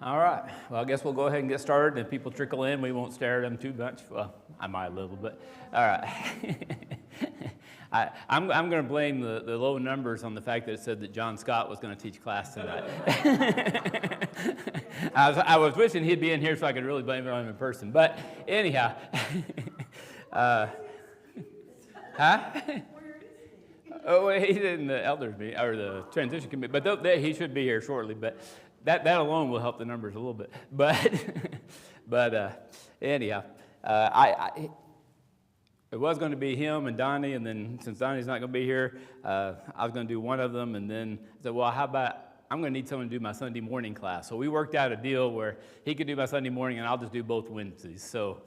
All right. Well, I guess we'll go ahead and get started. If people trickle in, we won't stare at them too much. Well, I might a little bit. All right. I'm going to blame the low numbers on the fact that it said that John Scott was going to teach class tonight. I was wishing he'd be in here so I could really blame it on him in person. But anyhow. Oh, he's in the elders meeting, or the transition committee. But he should be here shortly. But that alone will help the numbers a little bit. But anyhow, it was going to be him and Donnie, and then since Donnie's not going to be here, I was going to do one of them, and then I said, well, how about I'm going to need someone to do my Sunday morning class. So we worked out a deal where he could do my Sunday morning, and I'll just do both Wednesdays. So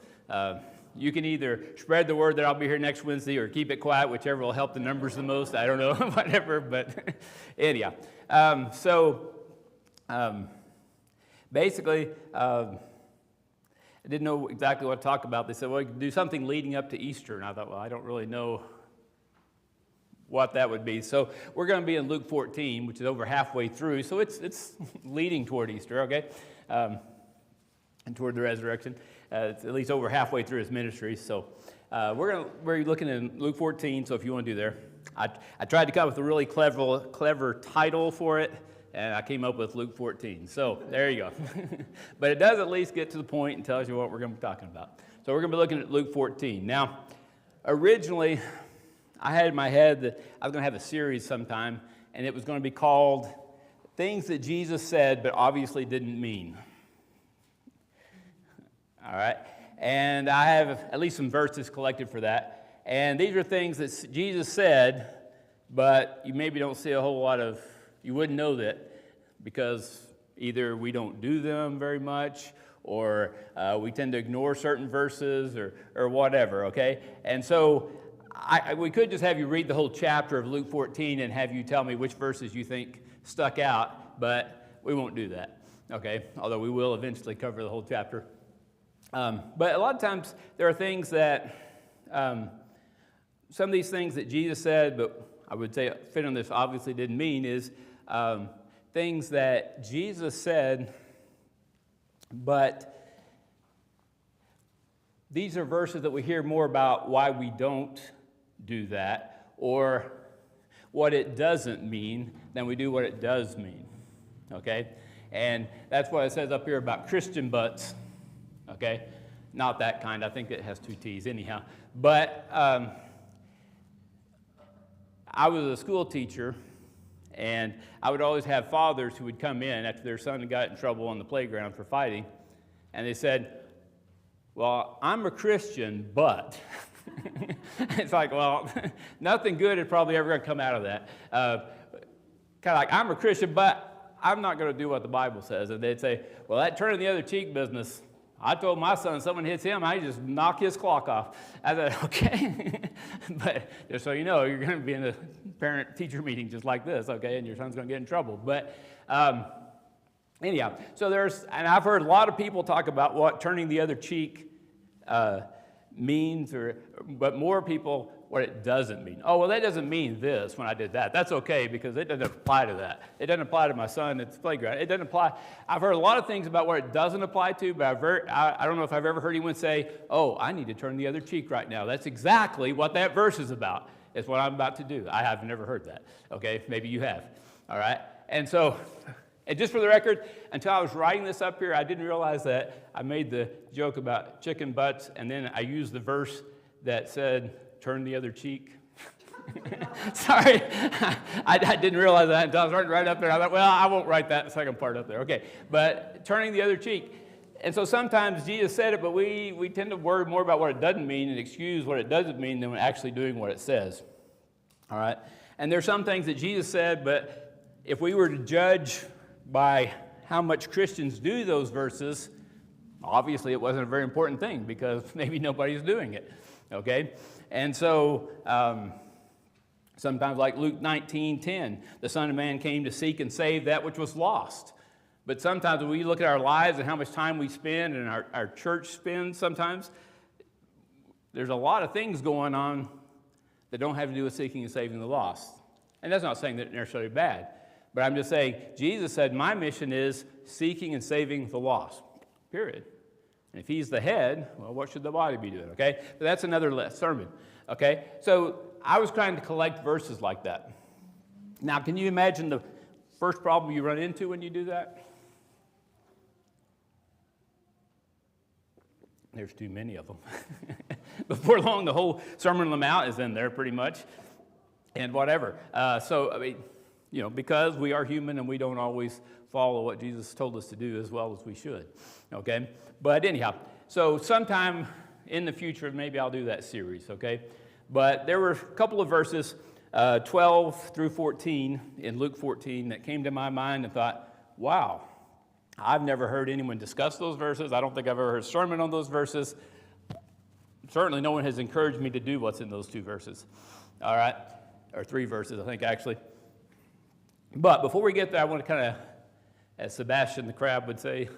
you can either spread the word that I'll be here next Wednesday or keep it quiet, whichever will help the numbers the most. I don't know, whatever, but anyhow. Basically, I didn't know exactly what to talk about. They said, well, you can do something leading up to Easter. And I thought, well, I don't really know what that would be. So we're going to be in Luke 14, which is over halfway through. So it's leading toward Easter, okay, and toward the resurrection. It's at least over halfway through his ministry. So we're looking in Luke 14, so if you want to do there. I tried to come up with a really clever title for it, and I came up with Luke 14. So there you go. But it does at least get to the point and tells you what we're going to be talking about. So we're going to be looking at Luke 14. Now, originally, I had in my head that I was going to have a series sometime, and it was going to be called Things That Jesus Said But Obviously Didn't Mean. All right? And I have at least some verses collected for that. And these are things that Jesus said, but you maybe don't see a whole lot of. You wouldn't know that because either we don't do them very much or we tend to ignore certain verses or whatever, okay? And so we could just have you read the whole chapter of Luke 14 and have you tell me which verses you think stuck out, but we won't do that, okay? Although we will eventually cover the whole chapter. But a lot of times there are things that, some of these things that Jesus said, but I would say fit on this obviously didn't mean is things that Jesus said, but these are verses that we hear more about why we don't do that or what it doesn't mean than we do what it does mean, okay? And that's what it says up here about Christian butts, okay? Not that kind. I think it has two T's anyhow. But I was a school teacher, and I would always have fathers who would come in after their son got in trouble on the playground for fighting, and they said, well, I'm a Christian, but. It's like, well, nothing good is probably ever going to come out of that. Kind of like, I'm a Christian, but I'm not going to do what the Bible says. And they'd say, well, that turning the other cheek business, I told my son, someone hits him, I just knock his clock off. I said, okay. But just so you know, you're going to be in a parent-teacher meeting just like this, okay, and your son's going to get in trouble. But anyhow, so and I've heard a lot of people talk about what turning the other cheek means, but more people what it doesn't mean. Oh, well, that doesn't mean this when I did that. That's okay because it doesn't apply to that. It doesn't apply to my son at the playground. It doesn't apply. I've heard a lot of things about what it doesn't apply to, but I don't know if I've ever heard anyone say, oh, I need to turn the other cheek right now. That's exactly what that verse is about. It's what I'm about to do. I have never heard that. Okay, maybe you have. All right? And so, and just for the record, until I was writing this up here, I didn't realize that I made the joke about chicken butts, and then I used the verse that said, turn the other cheek. Sorry, I didn't realize that until I was writing right up there. I thought, well, I won't write that second part up there. Okay, but turning the other cheek. And so sometimes Jesus said it, but we tend to worry more about what it doesn't mean and excuse what it doesn't mean than actually doing what it says. All right? And there's some things that Jesus said, but if we were to judge by how much Christians do those verses, obviously it wasn't a very important thing because maybe nobody's doing it, okay? And so sometimes like Luke 19:10, the Son of Man came to seek and save that which was lost. But sometimes when we look at our lives and how much time we spend and our church spends sometimes, there's a lot of things going on that don't have to do with seeking and saving the lost. And that's not saying that they're necessarily bad. But I'm just saying, Jesus said, my mission is seeking and saving the lost, period. And if he's the head, well, what should the body be doing, okay? But that's another sermon, okay? So I was trying to collect verses like that. Now, can you imagine the first problem you run into when you do that? There's too many of them. Before long, the whole Sermon on the Mount is in there pretty much, and whatever. Because we are human and we don't always follow what Jesus told us to do as well as we should, okay? But anyhow, so sometime in the future, maybe I'll do that series, okay? But there were a couple of verses, 12 through 14 in Luke 14 that came to my mind and thought, wow, I've never heard anyone discuss those verses. I don't think I've ever heard a sermon on those verses. Certainly no one has encouraged me to do what's in those 2 verses, all right? Or 3 verses, I think, actually. But before we get there, I want to kind of, as Sebastian the Crab would say,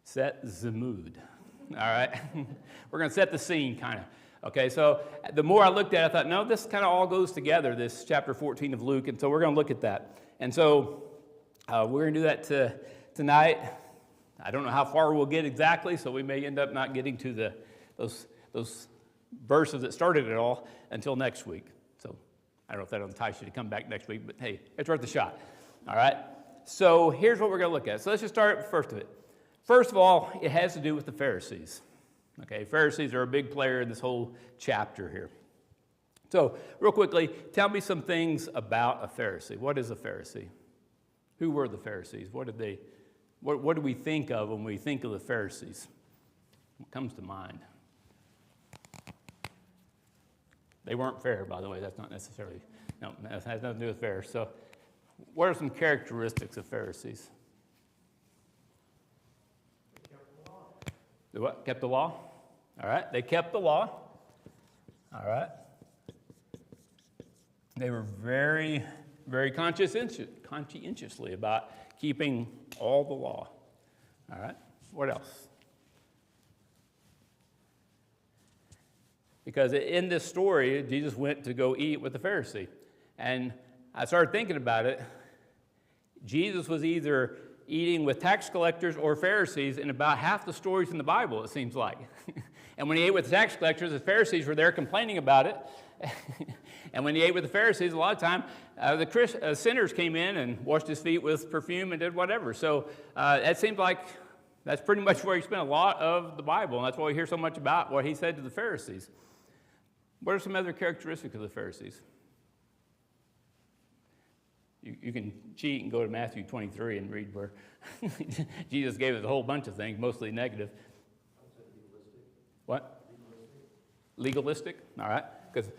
set the mood, all right? We're going to set the scene, kind of. Okay, so the more I looked at it, I thought, no, this kind of all goes together, this chapter 14 of Luke, and so we're going to look at that. And so we're going to do that tonight. I don't know how far we'll get exactly, so we may end up not getting to those verses that started it all until next week. So I don't know if that'll entice you to come back next week, but hey, it's worth a shot. All right? So here's what we're going to look at. So let's just start first of it. First of all, it has to do with the Pharisees. Okay, Pharisees are a big player in this whole chapter here. So real quickly, tell me some things about a Pharisee. What is a Pharisee? Who were the Pharisees? What do we think of when we think of the Pharisees? What comes to mind? They weren't fair, by the way. That's not necessarily, no, that has nothing to do with fair. So what are some characteristics of Pharisees? They kept the law. They what? Kept the law? All right. They kept the law. All right. They were very, very conscientiously about keeping all the law. All right. What else? Because in this story, Jesus went to go eat with the Pharisee. And I started thinking about it. Jesus was either eating with tax collectors or Pharisees in about half the stories in the Bible, it seems like. And when he ate with the tax collectors, the Pharisees were there complaining about it. And when he ate with the Pharisees, a lot of time, the sinners came in and washed his feet with perfume and did whatever. So that seems like that's pretty much where he spent a lot of the Bible. And that's why we hear so much about what he said to the Pharisees. What are some other characteristics of the Pharisees? You can cheat and go to Matthew 23 and read where Jesus gave us a whole bunch of things, mostly negative. What? Legalistic? All right. Because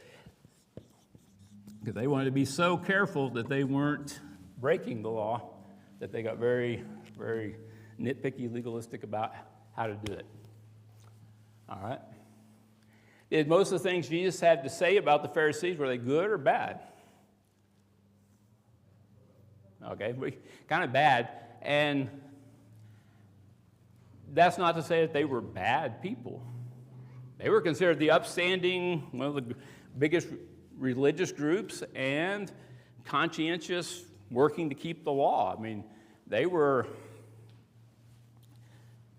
they wanted to be so careful that they weren't breaking the law that they got very, very nitpicky, legalistic about how to do it. All right. Did most of the things Jesus had to say about the Pharisees, were they good or bad? Okay, kind of bad. And that's not to say that they were bad people. They were considered the upstanding, one of the biggest religious groups, and conscientious, working to keep the law. I mean, they were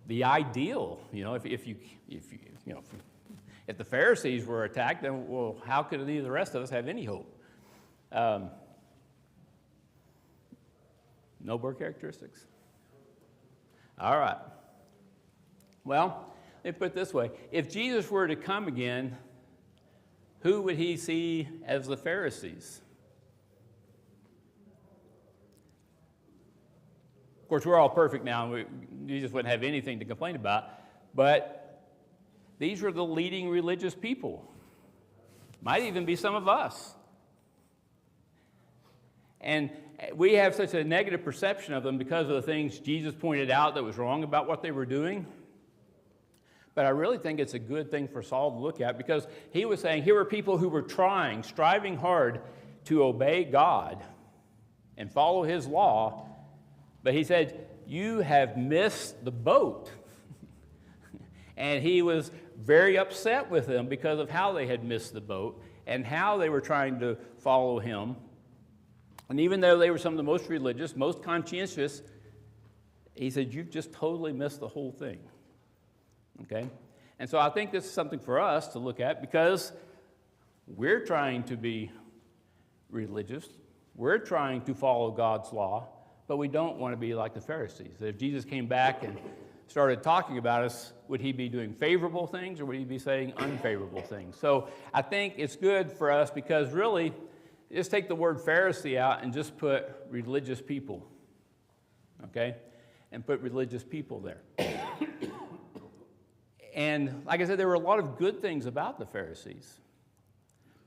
the ideal. You know, if the Pharisees were attacked, then, well, how could any of the rest of us have any hope? No more characteristics? All right. Well, let me put it this way. If Jesus were to come again, who would he see as the Pharisees? Of course, we're all perfect now, and Jesus wouldn't have anything to complain about, but these were the leading religious people. Might even be some of us. And we have such a negative perception of them because of the things Jesus pointed out that was wrong about what they were doing. But I really think it's a good thing for Saul to look at, because he was saying here were people who were striving hard to obey God and follow his law. But he said, you have missed the boat. And he was very upset with them because of how they had missed the boat and how they were trying to follow him. And even though they were some of the most religious, most conscientious, he said, you've just totally missed the whole thing. Okay? And so I think this is something for us to look at because we're trying to be religious. We're trying to follow God's law, but we don't want to be like the Pharisees. If Jesus came back and started talking about us, would he be doing favorable things or would he be saying unfavorable things? So I think it's good for us because really, just take the word Pharisee out and just put religious people, okay? And put religious people there. And like I said, there were a lot of good things about the Pharisees,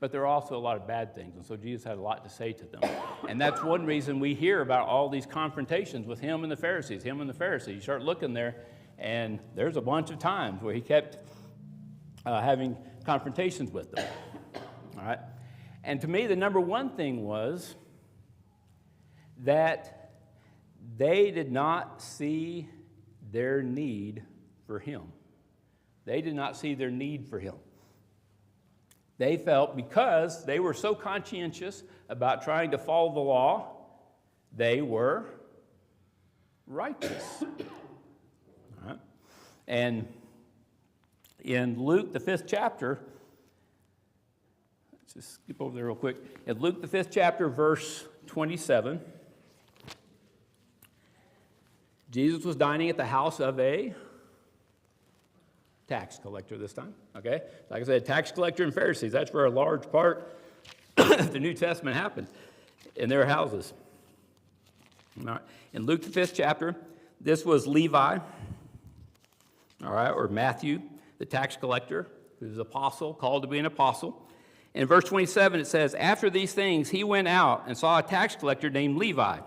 but there are also a lot of bad things. And so Jesus had a lot to say to them. And that's one reason we hear about all these confrontations with him and the Pharisees, him and the Pharisees. You start looking there, and there's a bunch of times where he kept having confrontations with them. All right? And to me, the number one thing was that they did not see their need for him. They did not see their need for him. They felt because they were so conscientious about trying to follow the law, they were righteous. All right? And in Luke, the 5th chapter, let's just skip over there real quick. In Luke, the 5th chapter, verse 27, Jesus was dining at the house of a tax collector this time, okay? Like I said, tax collector and Pharisees, that's where a large part of the New Testament happened, in their houses. All right. In Luke, the 5th chapter, this was Levi, all right, or Matthew, the tax collector, who's an apostle, called to be an apostle. In verse 27, it says, after these things, he went out and saw a tax collector named Levi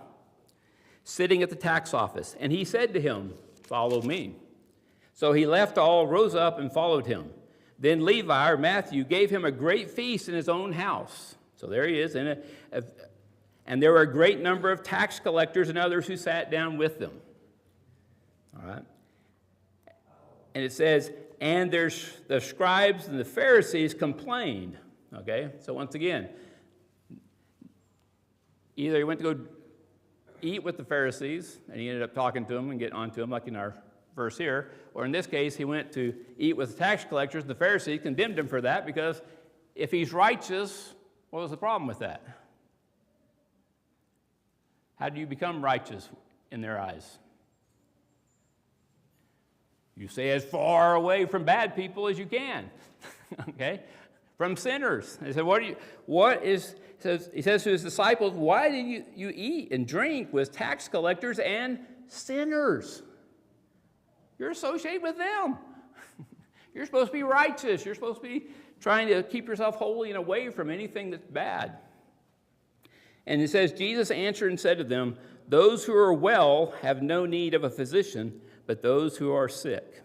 sitting at the tax office, and he said to him, follow me. So he left all, rose up, and followed him. Then Levi, or Matthew, gave him a great feast in his own house. So there he is. And there were a great number of tax collectors and others who sat down with them. All right. And it says, and the scribes and the Pharisees complained. Okay. So once again, either he went to go eat with the Pharisees, and he ended up talking to them and getting on to them, like in our verse here, or in this case, he went to eat with the tax collectors. The Pharisees condemned him for that because if he's righteous, what was the problem with that? How do you become righteous in their eyes? You stay as far away from bad people as you can, okay? From sinners. He said, he says to his disciples, why do you eat and drink with tax collectors and sinners? You're associated with them. You're supposed to be righteous. You're supposed to be trying to keep yourself holy and away from anything that's bad. And it says, Jesus answered and said to them, those who are well have no need of a physician, but those who are sick.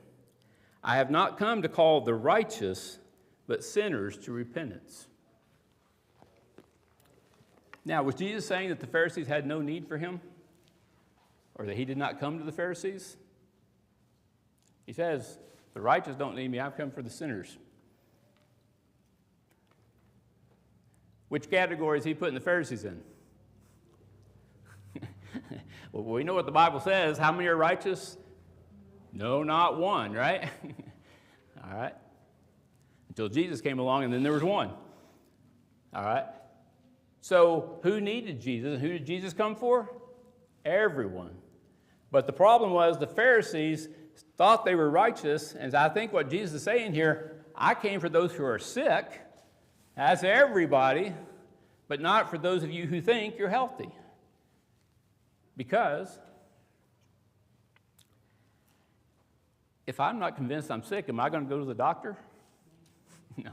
I have not come to call the righteous, but sinners to repentance. Now, was Jesus saying that the Pharisees had no need for him? Or that he did not come to the Pharisees? He says, the righteous don't need me, I've come for the sinners. Which category is he putting the Pharisees in? Well, we know what the Bible says. How many are righteous? No, not one, right? All right. Until Jesus came along, and then there was one. All right. So who needed Jesus, and who did Jesus come for? Everyone. But the problem was the Pharisees thought they were righteous, and I think what Jesus is saying here, I came for those who are sick, that's everybody, but not for those of you who think you're healthy. Because if I'm not convinced I'm sick, am I going to go to the doctor? No.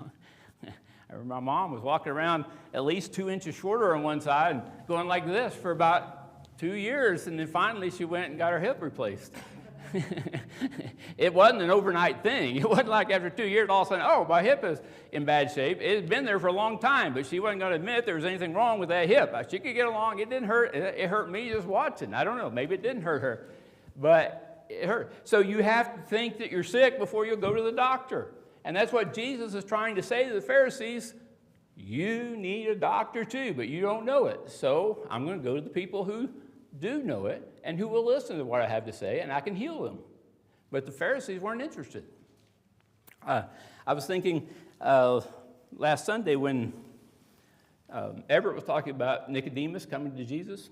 I remember my mom was walking around at least 2 inches shorter on one side and going like this for about 2 years, and then finally she went and got her hip replaced. It wasn't an overnight thing. It wasn't like after 2 years, all of a sudden, oh, my hip is in bad shape. It had been there for a long time, but she wasn't going to admit there was anything wrong with that hip. She could get along. It didn't hurt. It hurt me just watching. I don't know. Maybe it didn't hurt her, but it hurt. So you have to think that you're sick before you'll go to the doctor. And that's what Jesus is trying to say to the Pharisees. You need a doctor too, but you don't know it. So I'm going to go to the people who do know it and who will listen to what I have to say, and I can heal them. But the Pharisees weren't interested. I was thinking last Sunday when Everett was talking about Nicodemus coming to Jesus.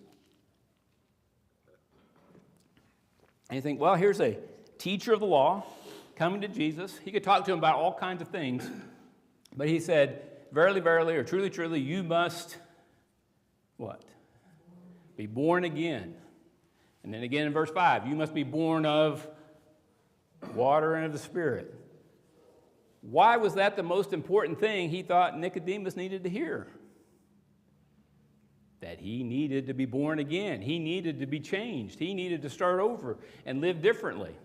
And you think, well, here's a teacher of the law coming to Jesus. He could talk to him about all kinds of things. But he said, verily, verily, or truly, truly, you must, what? Be born again. And then again in verse 5, you must be born of water and of the Spirit. Why was that the most important thing he thought Nicodemus needed to hear? That he needed to be born again. He needed to be changed. He needed to start over and live differently.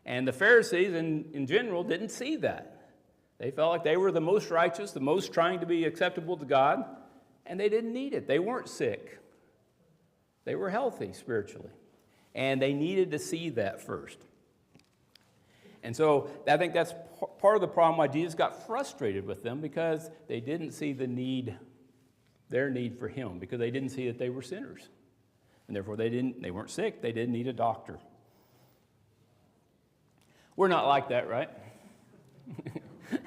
And the Pharisees, in general, didn't see that. They felt like they were the most righteous, the most trying to be acceptable to God, and they didn't need it. They weren't sick. They were healthy spiritually. And they needed to see that first. And so I think that's part of the problem why Jesus got frustrated with them, because they didn't see the need, their need for him, because they didn't see that they were sinners. And therefore they weren't sick, they didn't need a doctor. We're not like that, right?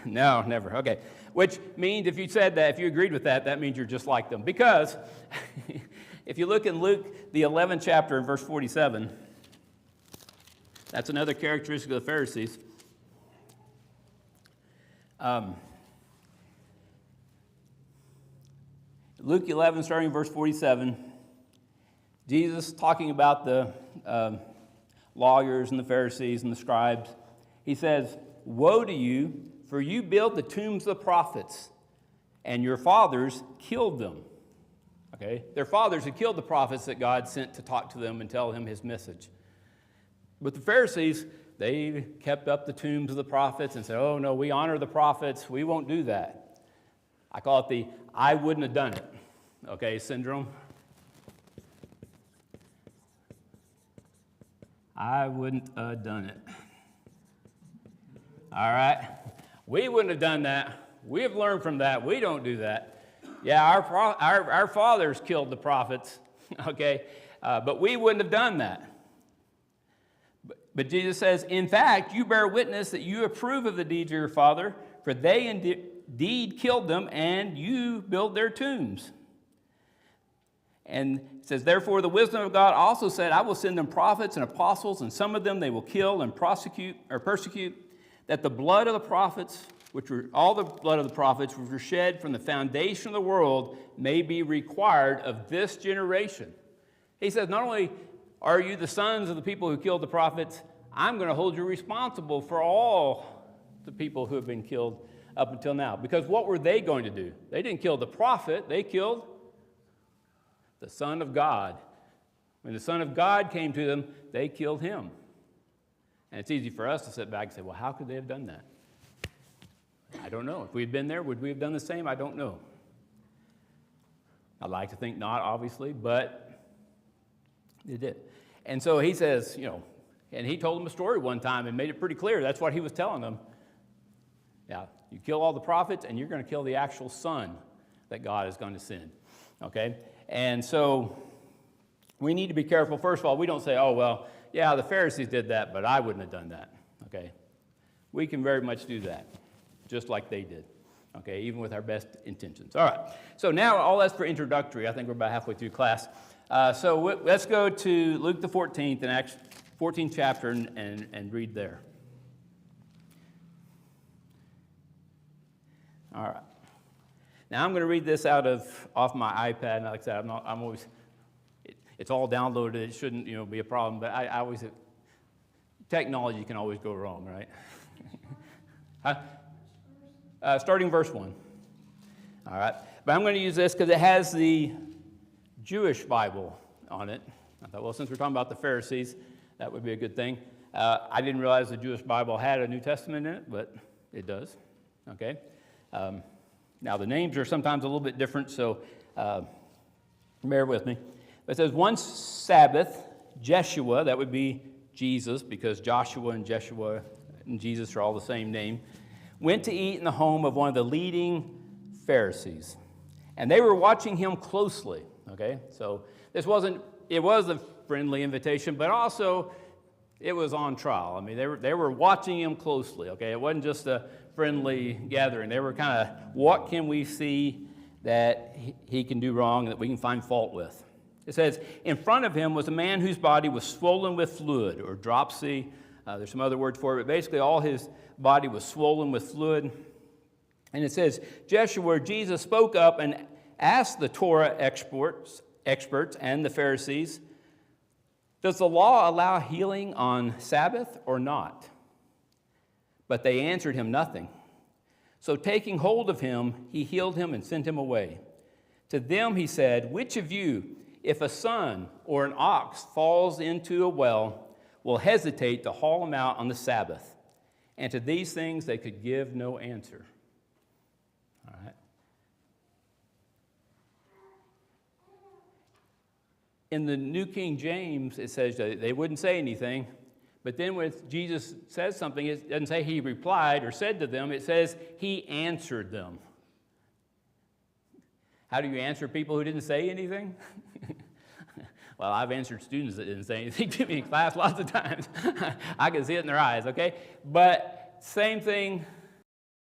No, never. Okay. Which means if you said that, if you agreed with that, that means you're just like them. Because if you look in Luke, the 11th chapter, in verse 47, that's another characteristic of the Pharisees. Luke 11, starting in verse 47, Jesus talking about the lawyers and the Pharisees and the scribes. He says, woe to you, for you build the tombs of the prophets, and your fathers killed them. Okay? Their fathers had killed the prophets that God sent to talk to them and tell them his message. But the Pharisees, they kept up the tombs of the prophets and said, oh, no, we honor the prophets. We won't do that. I call it the I wouldn't have done it, okay, syndrome. I wouldn't have done it. All right? We wouldn't have done that. We have learned from that. We don't do that. Yeah, our fathers killed the prophets, okay? But we wouldn't have done that. But Jesus says, in fact, you bear witness that you approve of the deeds of your father, for they indeed killed them, and you build their tombs. And it says, therefore, the wisdom of God also said, I will send them prophets and apostles, and some of them they will kill and persecute, that the blood of the prophets, all the blood of the prophets, which were shed from the foundation of the world, may be required of this generation. He says, not only are you the sons of the people who killed the prophets, I'm going to hold you responsible for all the people who have been killed up until now. Because what were they going to do? They didn't kill the prophet, they killed the Son of God. When the Son of God came to them, they killed him. And it's easy for us to sit back and say, well, how could they have done that? I don't know. If we had been there, would we have done the same? I don't know. I'd like to think not, obviously, but they did. And so he says, and he told them a story one time and made it pretty clear. That's what he was telling them. Yeah, you kill all the prophets, and you're going to kill the actual Son that God is going to send. Okay? And so we need to be careful. First of all, we don't say, oh, well, yeah, the Pharisees did that, but I wouldn't have done that. Okay? We can very much do that, just like they did. Okay? Even with our best intentions. All right. So now all that's for introductory. I think we're about halfway through class. So let's go to Luke the 14th, and Acts 14th chapter, and read there. All right. Now I'm going to read this off my iPad. Like I said, I'm always, it's all downloaded. It shouldn't, be a problem. But I always, technology can always go wrong, right? Starting verse 1. All right. But I'm going to use this because it has the Jewish Bible on it. I thought, well, since we're talking about the Pharisees, that would be a good thing. I didn't realize the Jewish Bible had a New Testament in it, but it does. Okay? Now, the names are sometimes a little bit different, so bear with me. It says, one Sabbath, Jeshua, that would be Jesus, because Joshua and Jeshua and Jesus are all the same name, went to eat in the home of one of the leading Pharisees. And they were watching him closely, okay? So it was a friendly invitation, but also it was on trial. I mean, they were watching him closely, okay? It wasn't just a friendly gathering. They were kind of, what can we see that he can do wrong, that we can find fault with? It says, in front of him was a man whose body was swollen with fluid, or dropsy. There's some other words for it, but basically all his body was swollen with fluid. And it says, where Jesus spoke up and asked the Torah experts and the Pharisees, does the law allow healing on Sabbath or not? But they answered him nothing. So taking hold of him, he healed him and sent him away. To them he said, which of you, if a son or an ox falls into a well, will hesitate to haul him out on the Sabbath? And to these things they could give no answer. All right. In the New King James, it says that they wouldn't say anything. But then when Jesus says something, it doesn't say he replied or said to them. It says he answered them. How do you answer people who didn't say anything? Well, I've answered students that didn't say anything to me in class lots of times. I can see it in their eyes, okay? But same thing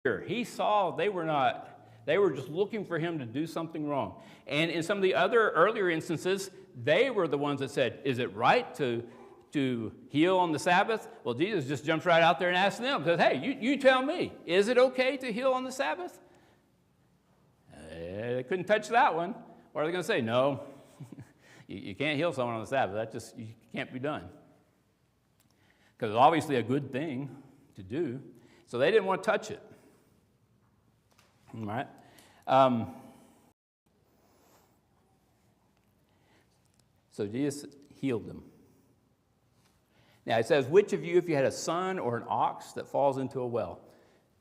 here. He saw they were just looking for him to do something wrong. And in some of the other earlier instances, they were the ones that said, is it right to heal on the Sabbath? Well, Jesus just jumps right out there and asks them, says, hey, you tell me, is it okay to heal on the Sabbath? They couldn't touch that one. What are they going to say? No, you can't heal someone on the Sabbath. That just can't be done. Because it's obviously a good thing to do. So they didn't want to touch it. All right. So Jesus healed them. Now it says, which of you, if you had a son or an ox that falls into a well?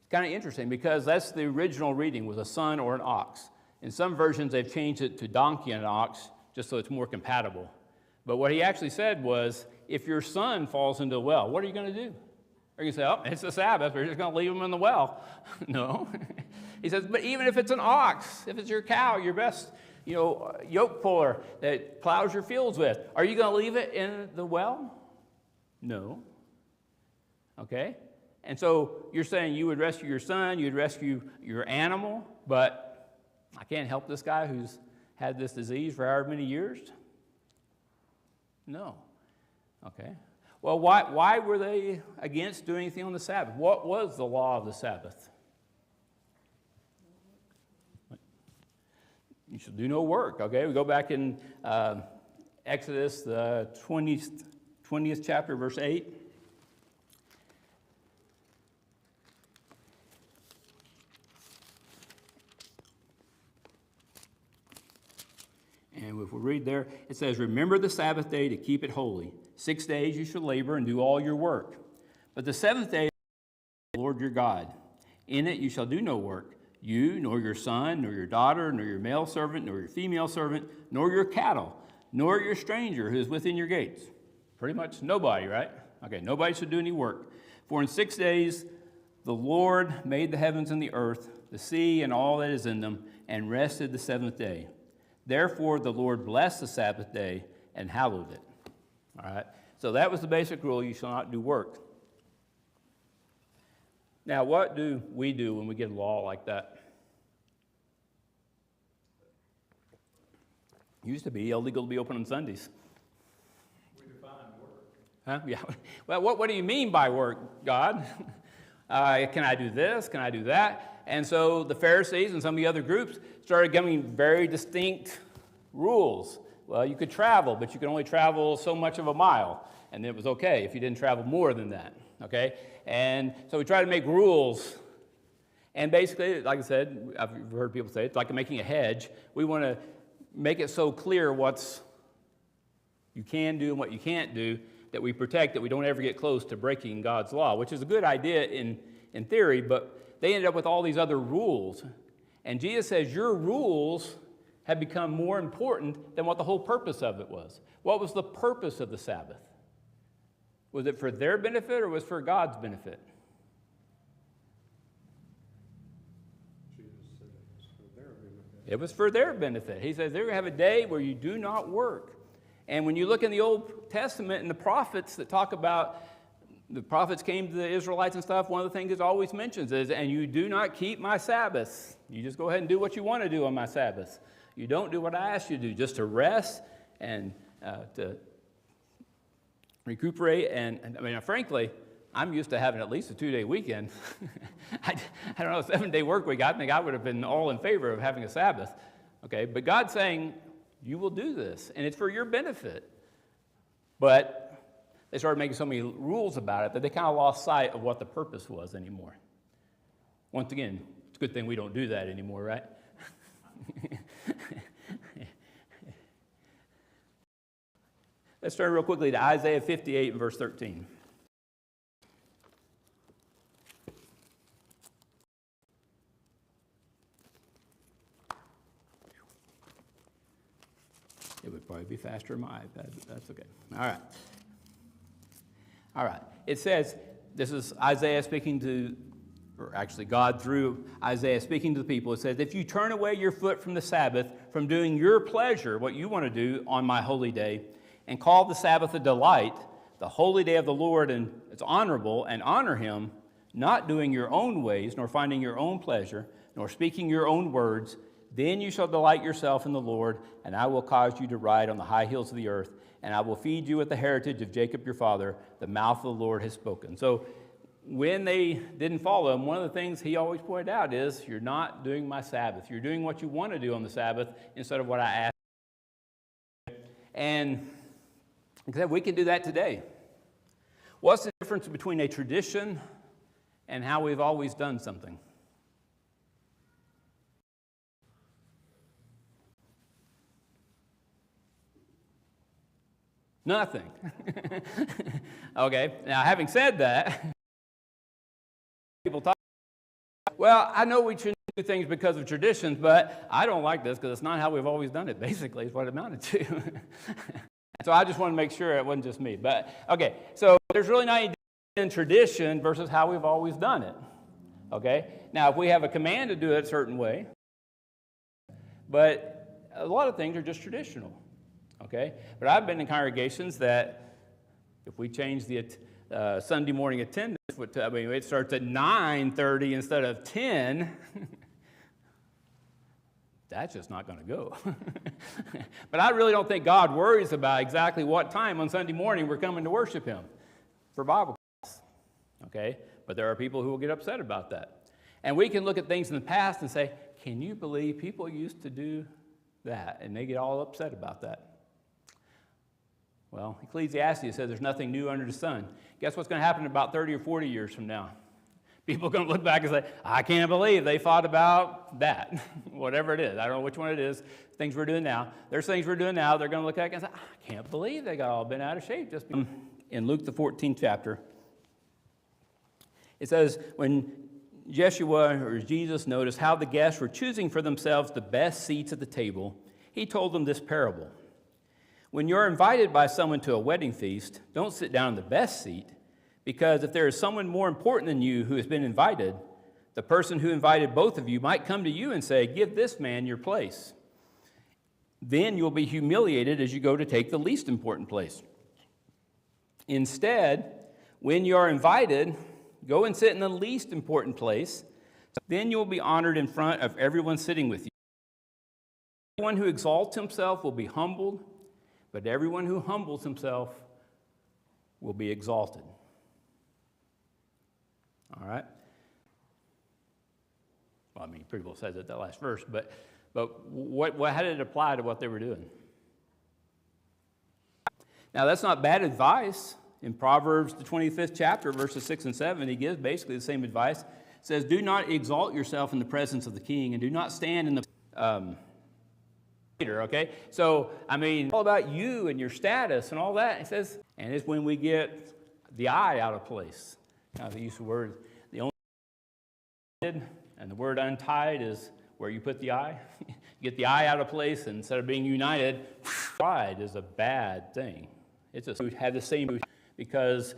It's kind of interesting because that's the original reading, was a son or an ox. In some versions, they've changed it to donkey and an ox, just so it's more compatible. But what he actually said was, if your son falls into a well, what are you going to do? Are you going to say, oh, it's the Sabbath, we're just going to leave him in the well? No. He says, but even if it's an ox, if it's your cow, your best yoke puller that plows your fields with, are you going to leave it in the well? No. Okay? And so you're saying you would rescue your son, you'd rescue your animal, but I can't help this guy who's had this disease for however many years? No. Okay. Well, why were they against doing anything on the Sabbath? What was the law of the Sabbath? You shall do no work. Okay, we go back in Exodus, the 20th chapter, verse 8. And if we read there, it says, remember the Sabbath day to keep it holy. 6 days you shall labor and do all your work. But the seventh day, the Lord your God. In it you shall do no work, you, nor your son, nor your daughter, nor your male servant, nor your female servant, nor your cattle, nor your stranger who is within your gates. Pretty much nobody, right? Okay, nobody should do any work. For in 6 days the Lord made the heavens and the earth, the sea and all that is in them, and rested the seventh day. Therefore the Lord blessed the Sabbath day and hallowed it. All right? So that was the basic rule, you shall not do work. Now, what do we do when we get a law like that? It used to be illegal to be open on Sundays. We define work. Huh? Yeah. Well, what do you mean by work, God? Can I do this? Can I do that? And so the Pharisees and some of the other groups started giving very distinct rules. Well, you could travel, but you could only travel so much of a mile. And it was okay if you didn't travel more than that. Okay? And so we try to make rules. And basically, like I said, I've heard people say, it's like making a hedge. We want to make it so clear what's you can do and what you can't do, that we protect, that we don't ever get close to breaking God's law, which is a good idea in theory, but they ended up with all these other rules. And Jesus says, your rules have become more important than what the whole purpose of it was. What was the purpose of the Sabbath? Was it for their benefit or was it for God's benefit? Jesus said it was for It was for their benefit. He says they're going to have a day where you do not work. And when you look in the Old Testament and the prophets that talk about the prophets came to the Israelites and stuff, one of the things it always mentions is, and you do not keep my Sabbaths. You just go ahead and do what you want to do on my Sabbaths. You don't do what I ask you to do, just to rest and to recuperate. And I mean, frankly, I'm used to having at least a 2-day weekend. I don't know, a 7-day work week. I think I would have been all in favor of having a Sabbath. Okay, but God's saying, you will do this, and it's for your benefit. But they started making so many rules about it that they kind of lost sight of what the purpose was anymore. Once again, it's a good thing we don't do that anymore, right? Let's turn real quickly to Isaiah 58 and verse 13. It would probably be faster in my iPad, but that's okay. All right. It says, this is Isaiah speaking to, or actually God through Isaiah speaking to the people. It says, if you turn away your foot from the Sabbath, from doing your pleasure, what you want to do on my holy day, and call the Sabbath a delight, the holy day of the Lord, and it's honorable, and honor him, not doing your own ways, nor finding your own pleasure, nor speaking your own words, then you shall delight yourself in the Lord, and I will cause you to ride on the high hills of the earth, and I will feed you with the heritage of Jacob your father. The mouth of the Lord has spoken. So when they didn't follow him, one of the things he always pointed out is, you're not doing my Sabbath. You're doing what you want to do on the Sabbath instead of what I ask. And we can do that today. What's the difference between a tradition and how we've always done something? Nothing. Okay, now having said that, people talk, well, I know we shouldn't do things because of traditions, but I don't like this because it's not how we've always done it, basically, is what it amounted to. So I just want to make sure it wasn't just me. But, okay, so there's really not any difference in tradition versus how we've always done it. Okay? Now, if we have a command to do it a certain way, but a lot of things are just traditional. Okay? But I've been in congregations that if we change the Sunday morning attendance, it starts at 9:30 instead of 10, that's just not going to go. But I really don't think God worries about exactly what time on Sunday morning we're coming to worship him for Bible class. Okay? But there are people who will get upset about that. And we can look at things in the past and say, can you believe people used to do that? And they get all upset about that. Well, Ecclesiastes says there's nothing new under the sun. Guess what's going to happen in about 30 or 40 years from now? People are going to look back and say, I can't believe they thought about that, whatever it is. I don't know which one it is, things we're doing now. There's things we're doing now, they're going to look back and say, I can't believe they got all been out of shape. Just in Luke, the 14th chapter, it says, when Yeshua, or Jesus, noticed how the guests were choosing for themselves the best seats at the table, he told them this parable. When you're invited by someone to a wedding feast, don't sit down in the best seat, because if there is someone more important than you who has been invited, the person who invited both of you might come to you and say, give this man your place. Then you'll be humiliated as you go to take the least important place. Instead, when you are invited, go and sit in the least important place. Then you'll be honored in front of everyone sitting with you. Everyone who exalts himself will be humbled, but everyone who humbles himself will be exalted. All right? Well, I mean, pretty well says it that last verse, but how did it apply to what they were doing? Now, that's not bad advice. In Proverbs, the 25th chapter, verses 6 and 7, he gives basically the same advice. It says, do not exalt yourself in the presence of the king, and do not stand in the... Okay, so I mean, all about you and your status and all that. It says, and it's when we get the I out of place. Now, they use the word, the only and the word untied is where you put the I. You get the I out of place, and instead of being united, pride is a bad thing. It's just we have the same, because